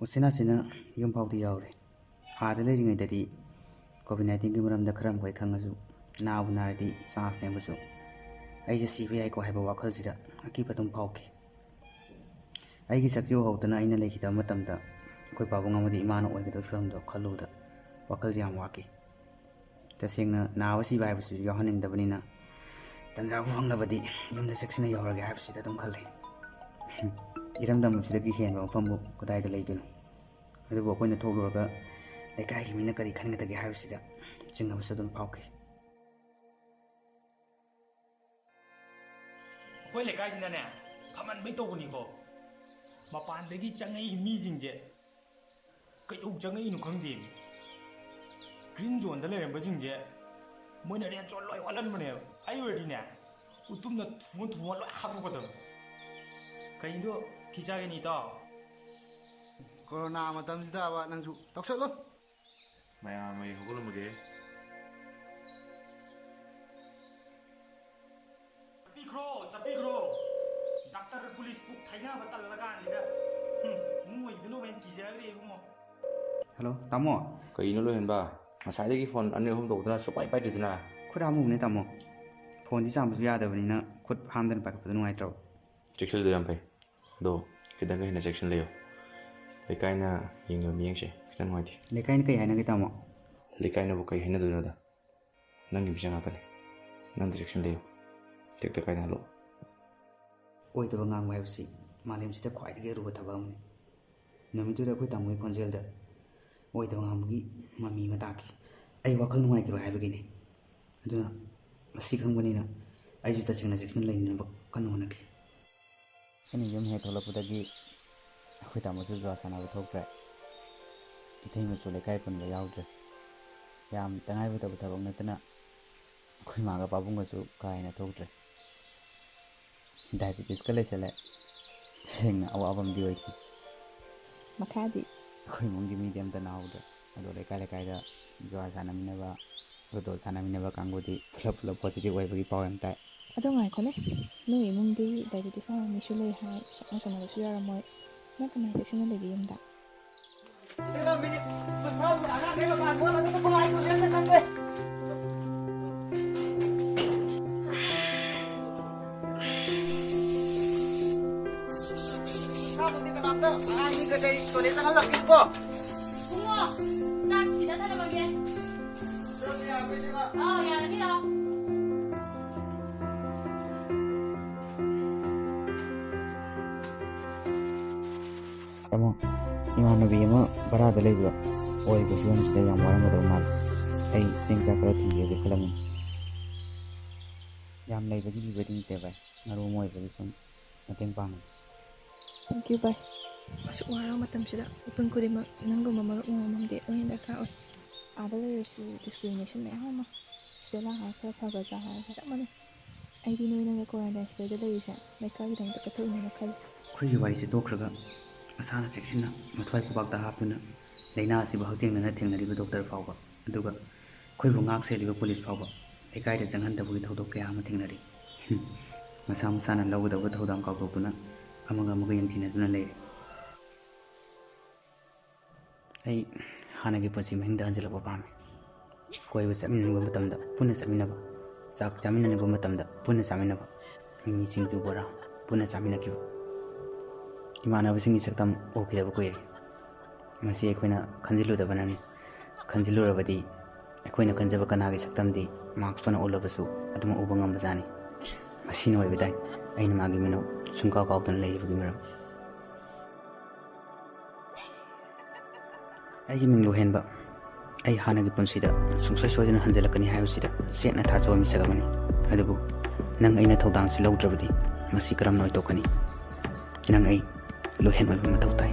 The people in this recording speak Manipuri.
Usinasina yum paudi yaure. Adele ring idadi COVID-19 gimuram the kram koi kangazu. Now nardi sans nemusu. I just see I go have a wakal zida. I keep it on pauki. I guess you hold the nine lake the matamda. Koi pabunga the imano or the film the kaluda. Wakal jam waki. The singer now see vibes to Johan in the vanina. Tanza wong nobody. Yum the section of your gaps that don't call it. Iram the Musliki and Pambo could I delay you. I walk when the told Roga, like I mean a can get a house that Jing of sudden pauki. Well, like I said, come and beat Ogunico. Mapan the Changai meeting jet. Katu Changai in Kondim. Green John the Lamb jet. When I had John Loy 1 minute, I already know. Who do not want to want half of them. Can you do Kichagani dog? Corona, Madame Zdawa, Nanzu. Doctor, look. My arm, my home again. Tapigro. Doctor police book Taina Batalagan. No, you know when Kizari. Hello, Tamo. Kaino Luhen ba. Masadi phone under home doctor, so I bite it now. Could I move Netamo? Phone this arms yard of Nina could handle back with the white row. Chicken the Yampe. Though, get in a section leo. The kind of young Mianche, then white. The kind of Yanagitamo. The kind of okay, another. None gives another. None the section leo. Take the kind of law. Wait the Wangang web see. Malim's the quite get with a bone. No me to the Kutam we concealed. Wait the Wangi, Mammy Mataki. I walk on my grow have beginning. I do not. A sick Wanina. I just touching a section lane in a canonic. Any young head all up with a gate. With a Moses was another talk track. The thing was with a kite from the outer. Yam, then I would have a Natana. Kumaga Babungasu, kind of talk track. Diabetes Kalesale. Hang our album duty. Macadi. Kumungi medium than out. Although the Kalakaida, Joazana never, Rodosana never can go the flop positive way very power and that. I don't like it. No, among the diabetes, I usually high, so much of your more. Not my section of the game that. Amom, Imanabima, Barada Labor, or if you want to stay on one of the month, a sing Zakarati, the Kalaman. Yam labor give you waiting there, not more for this one. Nothing bang. Thank you, bye. So, Madam Sida, open Kurima, Nango Mamma, Day, in the crowd. Other discrimination at home. Stella, I felt how I had money. I didn't know the quarantine, the ladies, like I don't get a in a car. Query why is it Doctor? Asana section, Matwai Kubak the Hapuna, Lena Sibahoting and nothing that Doctor Power, Duga, Quibungak said the police power, a guide is a hunter with Hodoka Matinary. Masam San and Low with Hodam Kakopuna, among a Mogan Tina lady. I Hanagi Pussy Ming the Angela Obama. Koi was Samin Bumatamda, Punasaminaba, Zap Jamin and Bumatamda, Punasaminaba, Mimi sing to Bora, Punasaminaku. Imana was singing Satam, okay, of a query. Massi Equina, Kanzilu the Banani, Kanzilu of a D, Equina Kanzavakanagi Satamdi, Marks Pana Olabasu, at the Ubangam Bazani. Massino every day, Aina Magimino, Sunka out and lady of Gimmerum. I give me Luhen, but I Hanagi Ponsida, some social in Hanzelakani house, set Natazo Misagani. Adabu, Nang Aina Todans low dravity, Massicram no tokani. Nang A. Luhen will be Matautai.